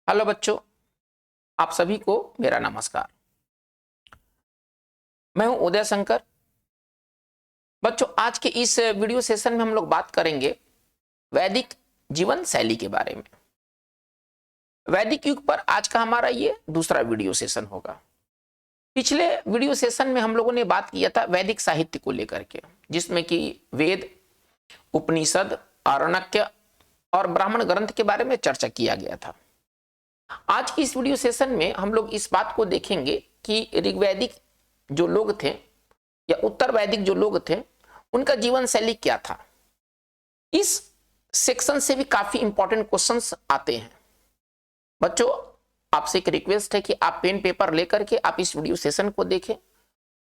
Hello बच्चों, आप सभी को मेरा नमस्कार। मैं हूं उदय शंकर। बच्चों, आज के इस वीडियो सेशन में हम लोग बात करेंगे वैदिक जीवन शैली के बारे में। वैदिक युग पर आज का हमारा ये दूसरा वीडियो सेशन होगा। पिछले वीडियो सेशन में हम लोगों ने बात किया था वैदिक साहित्य को लेकर के, जिसमें कि वेद, उपनिषद, आरण्यक और ब्राह्मण ग्रंथ के बारे में चर्चा किया गया था। आज की इस वीडियो सेशन में हम लोग इस बात को देखेंगे कि ऋग्वैदिक जो लोग थे या उत्तर वैदिक जो लोग थे, उनका जीवन शैली क्या था। इस सेक्शन से भी काफी इंपॉर्टेंट क्वेश्चंस आते हैं। बच्चों, आपसे एक रिक्वेस्ट है कि आप पेन पेपर लेकर के आप इस वीडियो सेशन को देखें।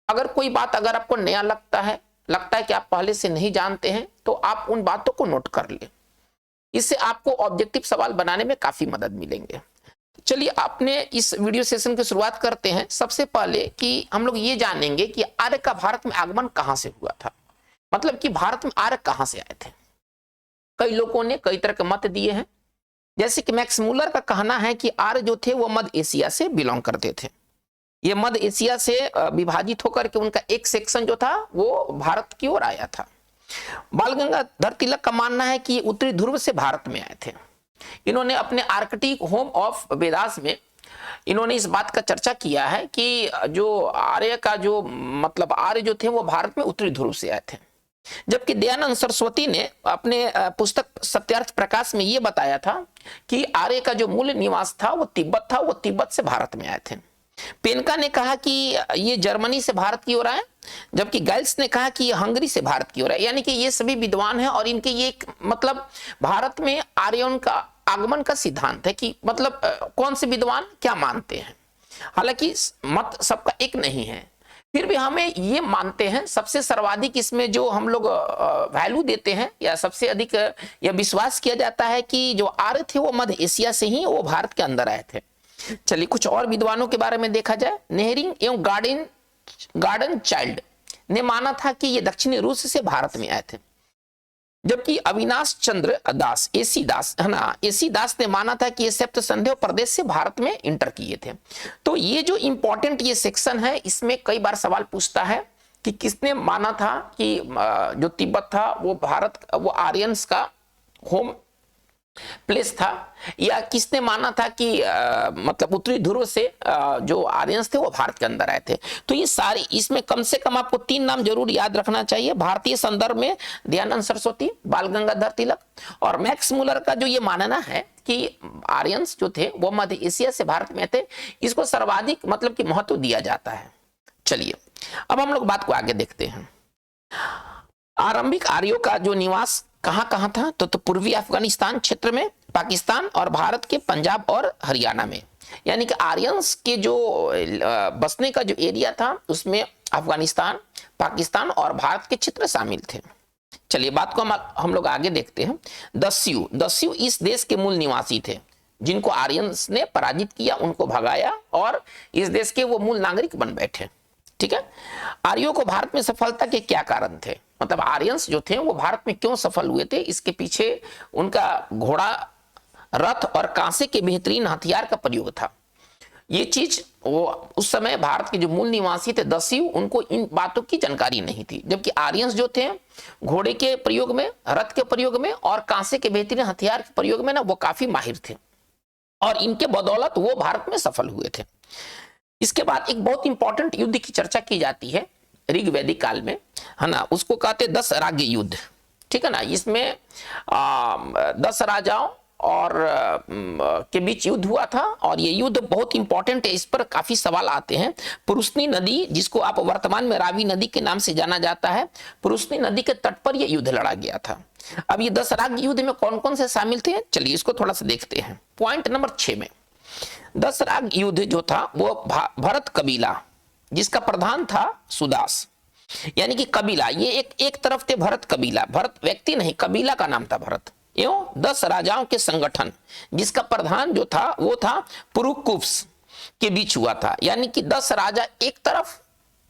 अगर कोई बात अगर आपको नया लगता है कि आप पहले से नहीं जानते हैं, तो आप उन बातों को नोट कर लें। इससे आपको ऑब्जेक्टिव सवाल बनाने में काफी मदद मिलेंगे। चलिए, आपने इस वीडियो सेशन की शुरुआत करते हैं। सबसे पहले कि हम लोग ये जानेंगे कि आर्य का भारत में आगमन कहां से हुआ था, मतलब कि भारत में आर्य कहां से आए थे। कई लोगों ने कई तरह के मत दिए हैं। जैसे कि मैक्स मूलर का कहना है कि आर्य जो थे वो मध्य एशिया से बिलोंग करते थे। ये मध्य एशिया से विभाजित होकर के उनका एक सेक्शन जो था वो भारत की ओर आया था। बाल गंगाधर तिलक का मानना है कि उत्तरी ध्रुव से भारत में आए थे। इन्होंने अपने आर्कटिक होम ऑफ वेदास में इन्होंने इस बात का चर्चा किया है कि जो आर्य का जो मतलब आर्य जो थे वो भारत में उत्तरी ध्रुव से आए थे। जबकि दयानंद सरस्वती ने अपने पुस्तक सत्यार्थ प्रकाश में ये बताया था कि आर्य का जो मूल निवास था वो तिब्बत था, वो तिब्बत से भारत में आए थे। पेनका ने कहा कि ये जर्मनी से भारत की ओर आए, जबकि गाइल्स ने कहा कि ये हंगरी से भारत की ओर आए। यानी कि ये सभी विद्वान हैं और इनके ये मतलब भारत में आर्यों का आगमन का सिद्धांत है कि मतलब कौन से विद्वान क्या मानते हैं। हालांकि मत सबका एक नहीं है, फिर भी हमें ये मानते हैं सबसे सर्वाधिक इसमें जो हम लोग वैल्यू देते हैं या सबसे अधिक यह विश्वास किया जाता है कि जो आर्य थे वो मध्य एशिया से ही वो भारत के अंदर आए थे। चलिए, कुछ और विद्वानों के बारे में देखा जाए। नेहरिंग एवं गार्डन चाइल्ड ने माना था कि ये दक्षिणी रूस से भारत में आए थे। जबकि अविनाश चंद्र दास, एसी दास है ना, एसी दास ने माना था कि ये सप्त संध्या प्रदेश से भारत में इंटर किए थे। तो ये जो इंपॉर्टेंट ये सेक्शन है, इसमें कई बार सवाल पूछता है कि किसने माना था कि जो तिब्बत था वो भारत वो आर्यंस का होम प्लेस था, या किसने माना था कि मतलब उत्तरी ध्रुव से जो आर्यंस थे वो भारत के अंदर आए थे। तो ये सारी इसमें कम से कम आपको 3 नाम जरूर याद रखना चाहिए। भारतीय संदर्भ में दयानंद सरस्वती, बाल गंगाधर तिलक और मैक्स मूलर का जो ये मानना है कि आर्यंस जो थे वो मध्य एशिया से भारत में थे, इसको सर्वाधिक मतलब कि महत्व दिया जाता है। चलिए, अब हम लोग बात को आगे देखते हैं। आरंभिक आर्यों का जो निवास कहां कहां था, तो पूर्वी अफगानिस्तान क्षेत्र में, पाकिस्तान और भारत के पंजाब और हरियाणा में। यानी कि आर्यंस के जो बसने का जो एरिया था उसमें अफगानिस्तान, पाकिस्तान और भारत के क्षेत्र शामिल थे। चलिए, बात को हम लोग आगे देखते हैं। दस्यु इस देश के मूल निवासी थे जिनको आर्यंस ने पराजित किया, उनको भगाया और इस देश के वो मूल नागरिक बन बैठे। ठीक है। आर्यों को भारत में सफलता के क्या कारण थे, मतलब आर्यंस जो थे वो भारत में क्यों सफल हुए थे, इसके पीछे उनका घोड़ा, रथ और कांसे के बेहतरीन हथियार का प्रयोग था। ये चीज वो उस समय भारत के जो मूल निवासी थे दस्यु, उनको इन बातों की जानकारी नहीं थी। जबकि आर्यंस जो थे घोड़े के प्रयोग में, रथ के प्रयोग में और कांसे के बेहतरीन हथियार के प्रयोग में ना वो काफी माहिर थे और इनके बदौलत वो भारत में सफल हुए थे। इसके बाद एक बहुत इंपॉर्टेंट युद्ध की चर्चा की जाती है ऋग्वैदिक काल में, है ना, उसको कहते 10 राज्य युद्ध। ठीक है ना। इसमें 10 राजाओं और के बीच युद्ध हुआ था और ये युद्ध बहुत इंपॉर्टेंट है, इस पर काफी सवाल आते हैं। पुरुषनी नदी, जिसको आप वर्तमान में रावी नदी के नाम से जाना जाता है, पुरुषनी नदी के तट पर यह युद्ध लड़ा गया था। अब ये 10 राज्य युद्ध में कौन कौन से शामिल थे, चलिए इसको थोड़ा सा देखते हैं। पॉइंट नंबर 6 में 10 राज्य युद्ध जो था वो भरत कबीला, जिसका प्रधान था सुदास, यानी कि कबीला, ये एक तरफ थे भरत कबीला, भरत व्यक्ति नहीं, कबीला का नाम था भरत, एवं 10 राजाओं के संगठन जिसका प्रधान जो था वो था पुरुकुप्स के बीच हुआ था। यानी कि 10 राजा एक तरफ,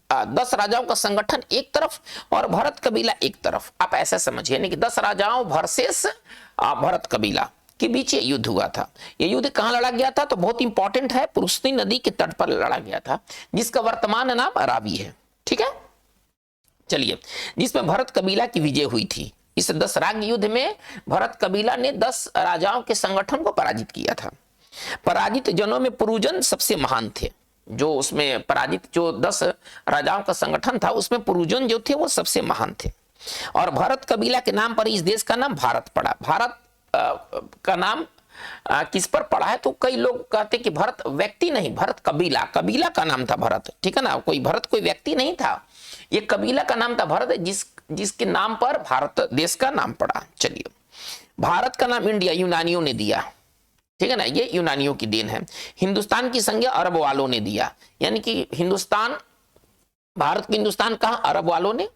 10 राजाओं का संगठन एक तरफ और भरत कबीला एक तरफ, आप ऐसा समझिए, यानी कि 10 राजाओं वर्सेस भरत कबीला। के बीच ये युद्ध हुआ था। ये युद्ध कहाँ लड़ा गया था तो बहुत इंपॉर्टेंट है, पुरुषनी नदी के तट पर लड़ा गया था, जिसका वर्तमान नाम रावी है। ठीक है, चलिए, जिसमें भरत कबीला की विजय हुई थी। इस 10 राग युद्ध में भरत कबीला ने 10 राजाओं के संगठन को पराजित किया था। पराजित जनों में पुरुजन सबसे महान थे। जो उसमें पराजित जो 10 राजाओं का संगठन था उसमें पुरुजन जो थे वो सबसे महान थे। और भरत कबीला के नाम पर इस देश का नाम भारत पड़ा। भारत का नाम किस पर पड़ा है तो कई लोग कहते कि भरत व्यक्ति नहीं, भरत कबीला, कबीला का नाम था भरत। ठीक है ना, कोई भरत कोई व्यक्ति नहीं था, ये कबीला का नाम था भरत, जिसके नाम पर भारत देश का नाम पड़ा। चलिए, भारत का नाम इंडिया यूनानियों ने दिया। ठीक है ना, ये यूनानियों की देन है। हिंदुस्तान की संज्ञा अरब वालों ने दिया, यानी कि हिंदुस्तान, भारत को हिंदुस्तान कहा अरब वालों ने,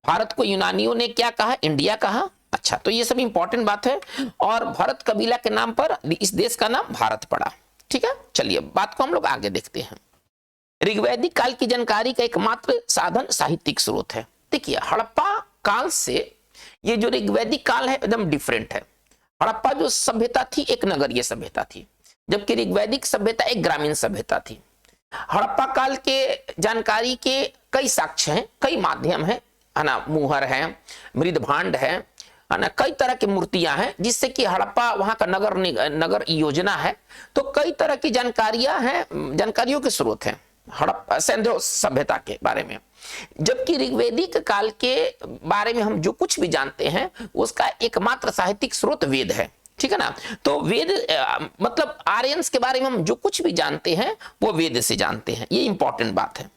भारत को यूनानियों ने क्या कहा, इंडिया कहा। अच्छा, तो ये सब इंपॉर्टेंट बात है। और भरत कबीला के नाम पर इस देश का नाम भारत पड़ा। ठीक है, चलिए बात को हम लोग आगे देखते हैं। ऋग्वैदिक काल की जानकारी का एकमात्र साधन साहित्यिक स्रोत है। देखिए, हड़प्पा काल से ये जो ऋग्वैदिक काल है एकदम डिफरेंट है। हड़प्पा जो सभ्यता थी एक नगरीय सभ्यता थी, जबकि ऋग्वैदिक सभ्यता एक ग्रामीण सभ्यता थी। हड़प्पा काल के जानकारी के कई साक्ष्य हैं, कई माध्यम है ना, मुहर है, मृदभांड है ना, कई तरह की मूर्तियां हैं, जिससे कि हड़प्पा वहां का नगर योजना है। तो कई तरह की जानकारियां हैं, जानकारियों के स्रोत हैं हड़प्पा सिंधु सभ्यता के बारे में। जबकि ऋग्वैदिक काल के बारे में हम जो कुछ भी जानते हैं उसका एकमात्र साहित्यिक स्रोत वेद है। ठीक है ना, तो वेद मतलब आर्यंस के बारे में हम जो कुछ भी जानते हैं वो वेद से जानते हैं। ये इंपॉर्टेंट बात है,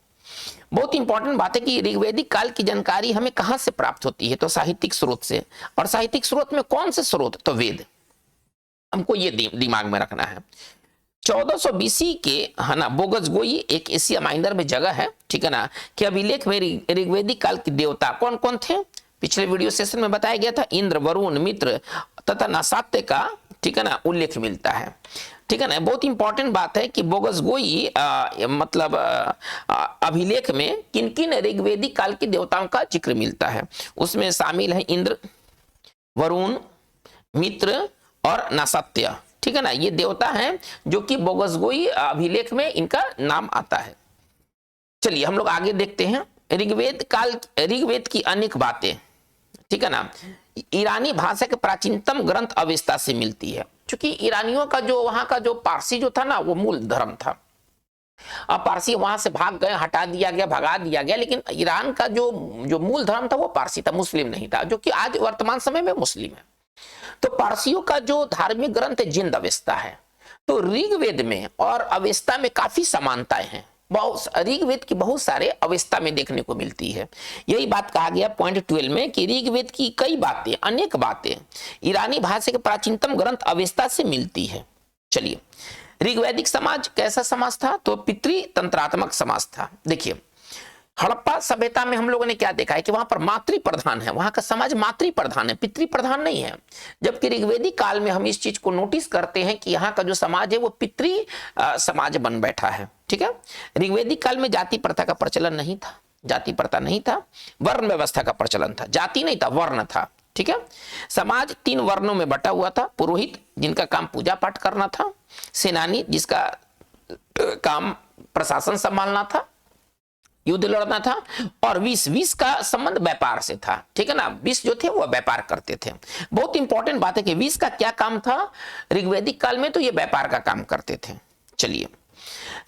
बहुत इंपॉर्टेंट बात है कि ऋग्वैदिक काल की जानकारी हमें कहां से प्राप्त होती है तो साहित्यिक स्रोत से। और साहित्यिक स्रोत में कौन से स्रोत, तो वेद। हमको ये दिमाग में रखना है। 1400 बीसी के है ना बोगसगोई एक एशिया माइनर में जगह है। ठीक है ना, कि अभिलेख में ऋग्वैदिक काल के देवता कौन कौन थे पिछले वीडियो सेशन में बताया गया था। इंद्र, वरुण, मित्र तथा नासात्य का, ठीक है ना, उल्लेख मिलता है। ठीक है ना, बहुत इंपॉर्टेंट बात है कि बोगसगोई मतलब अभिलेख में किन किन ऋग्वैदिक काल के देवताओं का जिक्र मिलता है। उसमें शामिल है इंद्र, वरुण, मित्र और नासात्य। ठीक है ना, ये देवता हैं जो कि बोगसगोई अभिलेख में इनका नाम आता है। चलिए हम लोग आगे देखते हैं। ऋग्वेद की अनेक बातें, ठीक है ना, ईरानी भाषा के प्राचीनतम ग्रंथ अवेस्ता से मिलती है। क्योंकि ईरानियों का जो वहां का जो पारसी जो था ना वो मूल धर्म था। अब पारसी वहां से भाग गए, हटा दिया गया, भगा दिया गया, लेकिन ईरान का जो मूल धर्म था वो पारसी था, मुस्लिम नहीं था, जो कि आज वर्तमान समय में मुस्लिम है। तो पारसियों का जो धार्मिक ग्रंथ जिंद अवेस्ता है। तो ऋग्वेद में और अवेस्ता में काफी समानताएं हैं। ऋग्वेद की बहुत सारे अवेस्ता में देखने को मिलती है। यही बात कहा गया पॉइंट 12 में कि ऋग्वेद की कई बातें, अनेक बातें ईरानी भाषा के प्राचीनतम ग्रंथ अवेस्ता से मिलती है। चलिए, ऋग्वैदिक समाज कैसा समाज था तो पितृतंत्रात्मक समाज था। देखिए, हड़प्पा सभ्यता में हम लोगों ने क्या देखा है कि वहां पर मातृ प्रधान है, वहां का समाज मातृ प्रधान है, पितृ प्रधान नहीं है। जबकि ऋग्वैदिक काल में हम इस चीज को नोटिस करते हैं कि यहाँ का जो समाज है वो पितृ समाज बन बैठा है। ठीक है, ऋग्वैदिक काल में जाति प्रथा का प्रचलन नहीं था, जाति प्रथा नहीं था, वर्ण व्यवस्था का प्रचलन था, जाति नहीं था, वर्ण था। ठीक है, समाज 3 वर्णों में बटा हुआ था। पुरोहित जिनका काम पूजा पाठ करना था, सेनानी जिसका काम प्रशासन संभालना था, युद्ध लड़ना था, और विष का संबंध व्यापार से था। ठीक है ना, विष जो थे वो व्यापार करते थे। बहुत इंपॉर्टेंट बात है कि विष का क्या काम था ऋग्वैदिक काल में, तो ये व्यापार का काम करते थे। चलिए,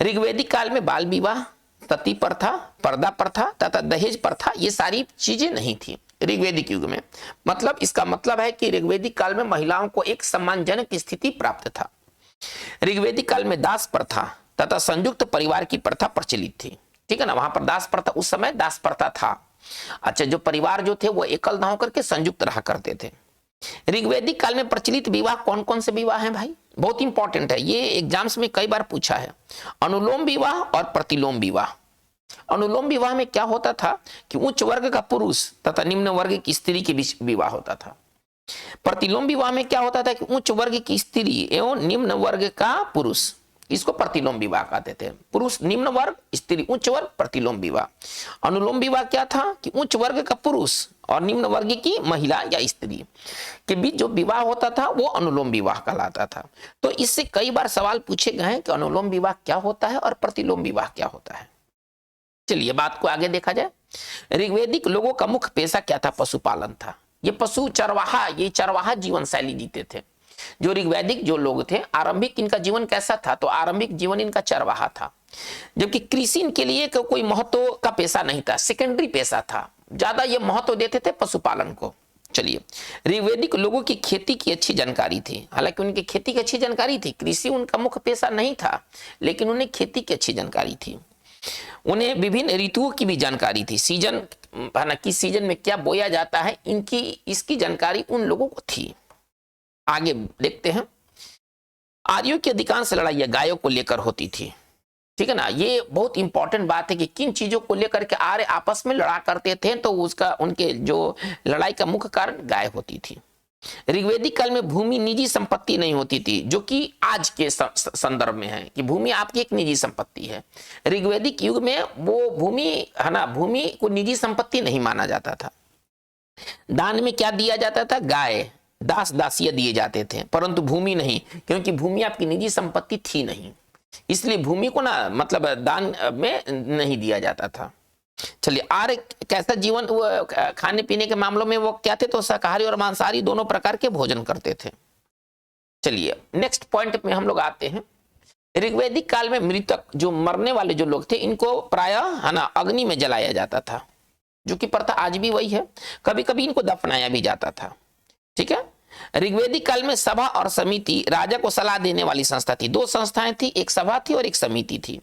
ऋग्वैदिक काल में बाल विवाह, सती प्रथा, पर्दा प्रथा तथा दहेज प्रथा ये सारी चीजें नहीं थी ऋग्वैदिक युग में। मतलब इसका मतलब है कि ऋग्वैदिक काल में महिलाओं को एक सम्मानजनक स्थिति प्राप्त था। ऋग्वैदिक काल में दास प्रथा तथा संयुक्त परिवार की प्रथा प्रचलित थी। ठीक है ना, वहां पर दास प्रथा, उस समय दास प्रथा था। अच्छा, जो परिवार जो थे वो एकल ना होकर के संयुक्त रहा करते थे। ऋग्वैदिक काल में प्रचलित विवाह कौन कौन से विवाह हैं भाई, बहुत इंपॉर्टेंट है, ये एग्जाम्स में कई बार पूछा है। अनुलोम विवाह और प्रतिलोम विवाह। अनुलोम विवाह में क्या होता था कि उच्च वर्ग का पुरुष तथा निम्न वर्ग की स्त्री के बीच विवाह होता था। प्रतिलोम विवाह में क्या होता था कि उच्च वर्ग की स्त्री एवं निम्न वर्ग का पुरुष इसको प्रतिलोम विवाह कहते थे। पुरुष निम्न वर्ग, स्त्री उच्च वर्ग, प्रतिलोम विवाह। अनुलोम विवाह क्या था कि उच्च वर्ग का पुरुष और निम्न वर्ग की महिला या स्त्री के बीच जो विवाह होता था वो अनुलोम विवाह कहलाता था। तो इससे कई बार सवाल पूछे गए हैं कि अनुलोम विवाह क्या होता है और प्रतिलोम विवाह क्या होता है। चलिए बात को आगे देखा जाए। ऋग्वैदिक लोगों का मुख्य पेशा क्या था? पशुपालन था। ये पशु चरवाहा, ये चरवाहा जीवन शैली जीते थे। जो ऋग्वैदिक जो लोग थे, आरंभिक इनका जीवन कैसा था? तो आरंभिक जीवन इनका चरवाहा था। जबकि कृषि इनके लिए कोई महत्व का पेशा नहीं था, सेकेंडरी पेशा था। ज्यादा ये महत्व देते थे पशुपालन को। चलिए, ऋग्वैदिक लोगों की खेती की अच्छी जानकारी थी। हालांकि उनकी खेती की अच्छी जानकारी थी, कृषि उनका मुख्य पेशा नहीं था, लेकिन उन्हें खेती की अच्छी जानकारी थी। उन्हें विभिन्न ऋतुओं की भी जानकारी थी, सीजन है ना, किस सीजन में क्या बोया जाता है, इसकी जानकारी उन लोगों को थी। आगे देखते हैं। आर्यों की अधिकांश लड़ाइयां गायों को लेकर होती थी। ठीक है ना, ये बहुत इंपॉर्टेंट बात है कि किन चीजों को लेकर के आर्य आपस में लड़ा करते थे, तो उसका उनके जो लड़ाई का मुख्य कारण गाय होती थी। ऋग्वैदिक काल में भूमि निजी संपत्ति नहीं होती थी, जो कि आज के संदर्भ में है कि भूमि आपकी एक निजी संपत्ति है। ऋग्वैदिक युग में वो भूमि है ना, भूमि को निजी संपत्ति नहीं माना जाता था। दान में क्या दिया जाता था? गाय, दास दासियां दिए जाते थे, परंतु भूमि नहीं, क्योंकि भूमि आपकी निजी संपत्ति थी नहीं, इसलिए भूमि को ना मतलब दान में नहीं दिया जाता था। चलिए, आर्य कैसा जीवन, वो खाने पीने के मामलों में वो क्या थे? तो शाकाहारी और मांसाहारी दोनों प्रकार के भोजन करते थे। चलिए नेक्स्ट पॉइंट में हम लोग आते हैं। ऋग्वैदिक काल में मृतक, जो मरने वाले जो लोग थे, इनको प्रायः है ना अग्नि में जलाया जाता था, जो कि प्रथा आज भी वही है। कभी कभी इनको दफनाया भी जाता था। ठीक है। ऋग्वैदिक काल में सभा और समिति राजा को सलाह देने वाली संस्था थी। दो संस्थाएं थी, एक सभा थी और एक समिति थी।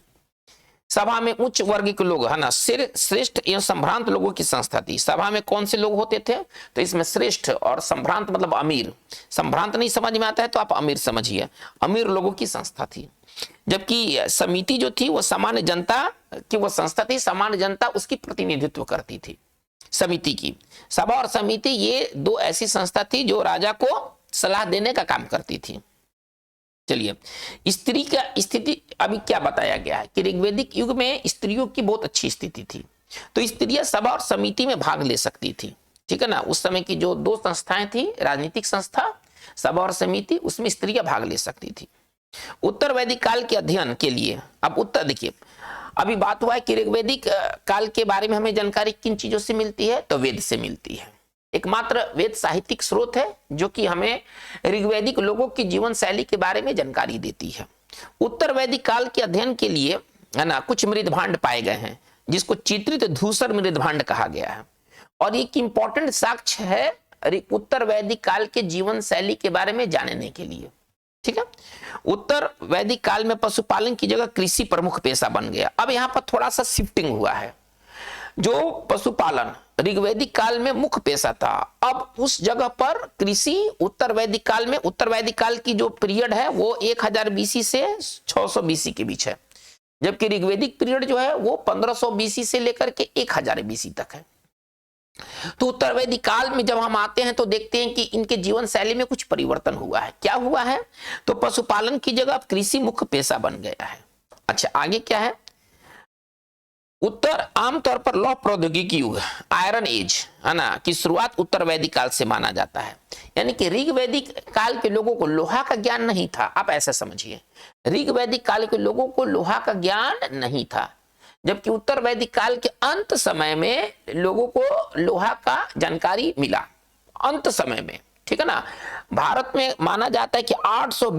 सभा में उच्च वर्ग के लोग है ना, श्रेष्ठ एवं संभ्रांत लोगों की संस्था थी। सभा में कौन से लोग होते थे? तो इसमें श्रेष्ठ और संभ्रांत मतलब अमीर। संभ्रांत नहीं समझ में आता है तो आप अमीर समझिए, अमीर लोगों की संस्था थी। जबकि समिति जो थी वो सामान्य जनता की वो संस्था थी, सामान्य जनता उसकी प्रतिनिधित्व करती थी। समिति की सभा और समिति ये दो ऐसी संस्था थी जो राजा को सलाह देने का काम करती थी। चलिए, स्त्री का स्थिति अभी क्या बताया गया है कि ऋग्वैदिक युग में स्त्रियों की बहुत अच्छी स्थिति थी, तो स्त्रियां सभा और समिति में भाग ले सकती थी। ठीक है ना, उस समय की जो दो संस्थाएं थी, राजनीतिक संस्था सभा और समिति, उसमें स्त्रियां भाग ले सकती थी। उत्तर वैदिक काल के अध्ययन के लिए, अब उत्तर देखिए, अभी बात हुआ है कि ऋग्वैदिक काल के बारे में हमें जानकारी किन चीजों से मिलती है? तो वेद से मिलती है। एकमात्र वेद साहित्यिक स्रोत है जो कि हमें ऋग्वैदिक लोगों की जीवन शैली के बारे में जानकारी देती है। उत्तर वैदिक काल के अध्ययन के लिए है ना कुछ मृदभांड पाए गए हैं, जिसको चित्रित धूसर मृदभांड कहा गया है, और एक इंपॉर्टेंट साक्ष्य है उत्तर वैदिक काल के जीवन शैली के बारे में जानने के लिए। ठीक है, उत्तर वैदिक काल में पशुपालन की जगह कृषि प्रमुख पेशा बन गया। अब यहां पर थोड़ा सा शिफ्टिंग हुआ है। जो पशुपालन ऋग्वैदिक काल में मुख्य पेशा था, अब उस जगह पर कृषि उत्तर वैदिक काल में, उत्तर वैदिक काल की जो पीरियड है वो 1000 बीसी से 600 बीसी के बीच है, जबकि ऋग्वैदिक पीरियड जो है वो 1500 बीसी से लेकर के 1000 बीसी तक है। तो उत्तर वैदिक काल में जब हम आते हैं तो देखते हैं कि इनके जीवन शैली में कुछ परिवर्तन हुआ है। क्या हुआ है? तो पशुपालन की जगह कृषि मुख्य पेशा बन गया है। अच्छा, आगे क्या है? उत्तर आमतौर पर लौह प्रौद्योगिकी युग, आयरन एज है ना, की शुरुआत उत्तर वैदिक काल से माना जाता है। यानी कि ऋग्वैदिक काल के लोगों को लोहा का ज्ञान नहीं था। आप ऐसा समझिए, ऋग्वैदिक काल के लोगों को लोहा का ज्ञान नहीं था, जबकि उत्तर वैदिक काल के अंत समय में लोगों को लोहा का जानकारी मिला, अंत समय में। ठीक है ना, भारत में माना जाता है कि 800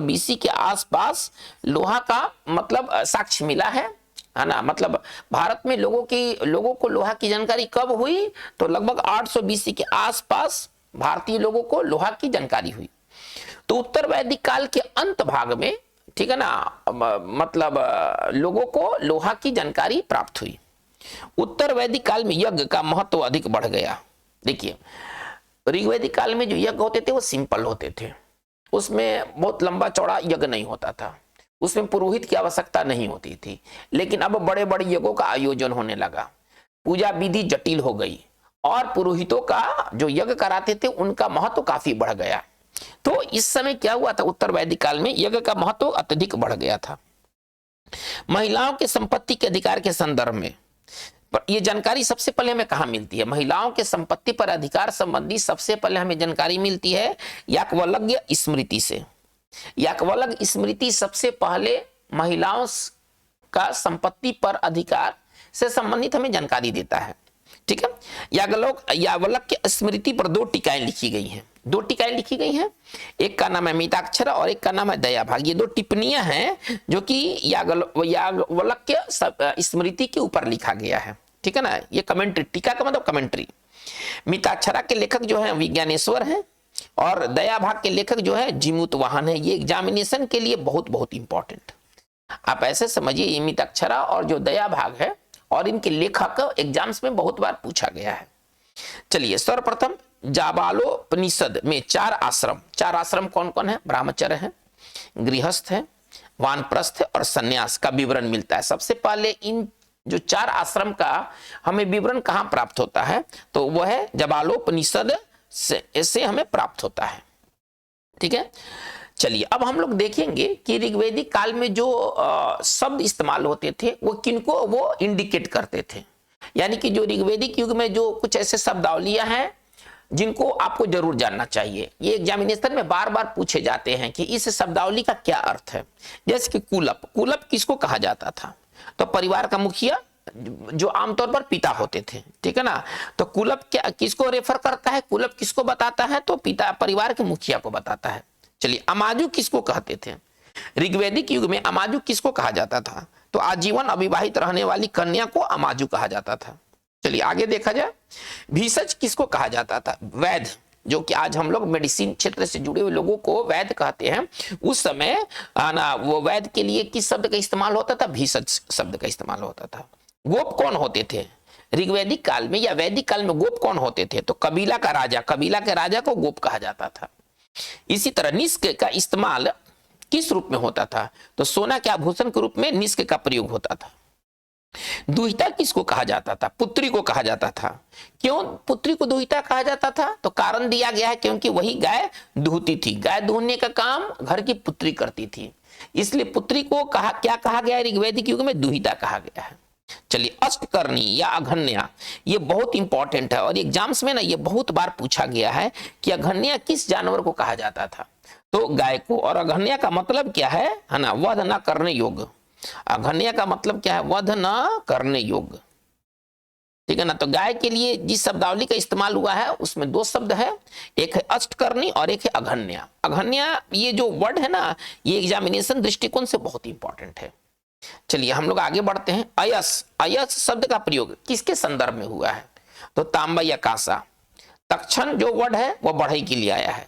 बीसी के आसपास लोहा का मतलब साक्ष्य मिला है ना। मतलब भारत में लोगों को लोहा की जानकारी कब हुई? तो लगभग 800 बीसी के आसपास भारतीय लोगों को लोहा की जानकारी हुई। तो उत्तर वैदिक काल के अंत भाग में, ठीक है ना, मतलब लोगों को लोहा की जानकारी प्राप्त हुई। उत्तर वैदिक काल में यज्ञ का महत्व अधिक बढ़ गया। देखिए, ऋग्वैदिक काल में जो यज्ञ होते थे वो सिंपल होते थे, उसमें बहुत लंबा चौड़ा यज्ञ नहीं होता था, उसमें पुरोहित की आवश्यकता नहीं होती थी। लेकिन अब बड़े बड़े यज्ञों का आयोजन होने लगा, पूजा विधि जटिल हो गई और पुरोहितों का जो यज्ञ कराते थे उनका महत्व काफी बढ़ गया। तो इस समय क्या हुआ था, उत्तर वैदिक काल में यज्ञ का महत्व अत्यधिक बढ़ गया था। महिलाओं के संपत्ति के अधिकार के संदर्भ में ये जानकारी सबसे पहले हमें कहां मिलती है? महिलाओं के संपत्ति पर अधिकार संबंधी सबसे पहले हमें जानकारी मिलती है याज्ञवल्क्य स्मृति से। याज्ञवल्क्य स्मृति सबसे पहले महिलाओं का संपत्ति पर अधिकार से संबंधित हमें जानकारी देता है। ठीक है, याज्ञवल्क्य स्मृति पर 2 टीकाएं लिखी गई हैं। 2 टीकाएं लिखी गई हैं, एक का नाम है मिताक्षरा और एक का नाम है दयाभाग। ये 2 टिप्पणियां हैं जो कि याज्ञवल्क्य स्मृति के ऊपर लिखा गया है। ठीक है ना, ये कमेंट्री, टीका का मतलब कमेंट्री। मिताक्षरा के लेखक जो है विज्ञानेश्वर हैं और दयाभाग के लेखक जो है जीमूतवाहन है। ये एग्जामिनेशन के लिए बहुत बहुत इंपॉर्टेंट, आप ऐसे समझिए, ये मिताक्षरा और जो दयाभाग है और इनके लेखक एग्जाम्स में बहुत बार पूछा गया है। चलिए, सर्वप्रथम जाबालोपनिषद में 4 आश्रम, 4 आश्रम कौन कौन है? ब्रह्मचर्य है, गृहस्थ है, वानप्रस्थ है और सन्यास का विवरण मिलता है। सबसे पहले इन जो 4 आश्रम का हमें विवरण कहां प्राप्त होता है? तो वह है जाबालोपनिषद से हमें प्राप्त होता है। ठीक है, चलिए अब हम लोग देखेंगे कि ऋग्वेदिक काल में जो शब्द इस्तेमाल होते थे वो किनको वो इंडिकेट करते थे। यानी कि जो ऋग्वेदिक युग में जो कुछ ऐसे शब्दावलियां हैं जिनको आपको जरूर जानना चाहिए। ये एग्जामिनेशन में बार बार पूछे जाते हैं कि इस शब्दावली का क्या अर्थ है। जैसे कि कुलप, कुलप किसको कहा जाता था? तो परिवार का मुखिया जो आमतौर पर पिता होते थे। ठीक है ना, तो कुलप क्या किसको रेफर करता है? कुलप किसको बताता है? तो पिता, परिवार के मुखिया को बताता है। चलिए, अमाजु किसको कहते थे? ऋग्वेदिक युग में अमाजु किसको कहा जाता था? तो आजीवन अविवाहित रहने वाली कन्या को अमाजु कहा जाता था। चलिए आगे देखा जाए, भीषज किसको कहा जाता था? वैद्य, जो कि आज हम लोग मेडिसिन क्षेत्र से जुड़े हुए लोगों को वैद्य कहते हैं। उस समय ना वो वैद्य के लिए किस शब्द का इस्तेमाल होता था? भीषज शब्द का इस्तेमाल होता था। गोप कौन होते थे ऋग्वेदिक काल में या वैदिक काल में? गोप कौन होते थे? तो कबीला का राजा, कबीला के राजा को गोप कहा जाता था। इसी तरह निष्क का इस्तेमाल किस रूप में होता था? तो सोना के आभूषण के रूप में निष्क का प्रयोग होता था। दुहिता किसको कहा जाता था? पुत्री को कहा जाता था। क्यों पुत्री को दुहिता कहा जाता था? तो कारण दिया गया है क्योंकि वही गाय दूहती थी। गाय दूहने का काम घर की पुत्री करती थी, इसलिए पुत्री को क्या कहा गया है ऋग्वेदिक युग में? दुहिता कहा गया है। चलिए, अष्टकर्णी या अघन्या, ये बहुत इंपॉर्टेंट है और एग्जाम्स में ना ये बहुत बार पूछा गया है कि अघन्या किस जानवर को कहा जाता था? तो गाय को। और अघन्या का मतलब क्या है ना? वध न करने योग्य। अघन्या का मतलब क्या है? वध न करने योग्य। ठीक है ना, तो गाय के लिए जिस शब्दावली का इस्तेमाल हुआ है उसमें 2 शब्द है, एक है अष्टकर्णी और एक है अघन्या। अघन्या ये जो वर्ड है ना, ये एग्जामिनेशन दृष्टिकोण से बहुत इंपॉर्टेंट है। चलिए हम लोग आगे बढ़ते हैं। अयस, अयस शब्द का प्रयोग किसके संदर्भ में हुआ है? तो तांबा या कांसा। तक्षण जो वर्ड है वह बढ़ई के लिए आया है।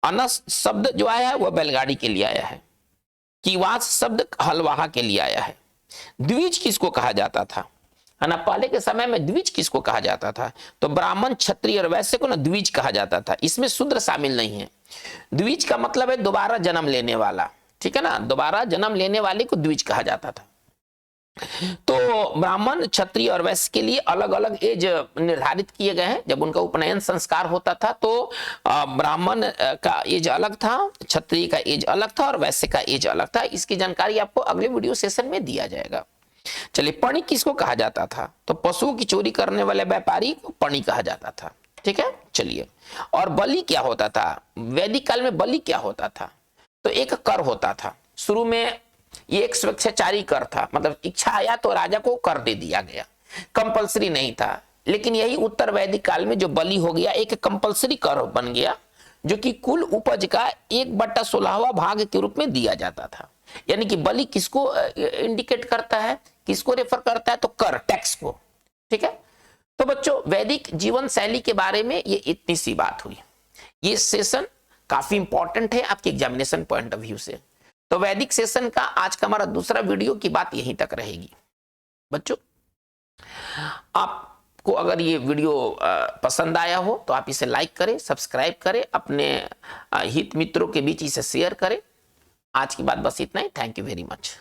अनस शब्द जो आया है वह बैलगाड़ी के लिए आया है। कीवास शब्द हलवाहा के लिए आया है। द्विज किसको कहा जाता था? है ना, पहले के समय में द्विज किसको कहा जाता था? तो ब्राह्मण, क्षत्रिय और वैश्य को ना द्विज कहा जाता था। इसमें शूद्र शामिल नहीं है। द्विज का मतलब है दोबारा जन्म लेने वाला। ठीक है ना, दोबारा जन्म लेने वाले को द्विज कहा जाता था। तो ब्राह्मण, क्षत्रिय और वैश्य के लिए अलग अलग एज निर्धारित किए गए हैं। जब उनका उपनयन संस्कार होता था तो ब्राह्मण का एज अलग था, क्षत्रिय का एज अलग था और वैश्य का एज अलग था। इसकी जानकारी आपको अगले वीडियो सेशन में दिया जाएगा। चलिए, पणि किसको कहा जाता था? तो पशुओं की चोरी करने वाले व्यापारी को पणि कहा जाता था। ठीक है, चलिए, और बलि क्या होता था? वैदिक काल में बलि क्या होता था? तो एक कर होता था। शुरू में ये एक स्वेच्छाचारी कर था, मतलब इच्छा आया तो राजा को कर दे दिया गया, कंपलसरी नहीं था। लेकिन यही उत्तर वैदिक काल में जो बलि हो गया, एक कंपलसरी कर बन गया, जो कि कुल उपज का 1/16वां भाग के रूप में दिया जाता था। यानी कि बलि किसको इंडिकेट करता है, किसको रेफर करता है? तो कर, टैक्स को। ठीक है, तो बच्चों वैदिक जीवन शैली के बारे में ये इतनी सी बात हुई। ये सेशन काफी इंपॉर्टेंट है आपके एग्जामिनेशन पॉइंट ऑफ व्यू से। तो वैदिक सेशन का आज का हमारा दूसरा वीडियो की बात यहीं तक रहेगी। बच्चों, आपको अगर ये वीडियो पसंद आया हो तो आप इसे लाइक करें, सब्सक्राइब करें, अपने हित मित्रों के बीच इसे शेयर करें। आज की बात बस इतना ही। Thank you very much.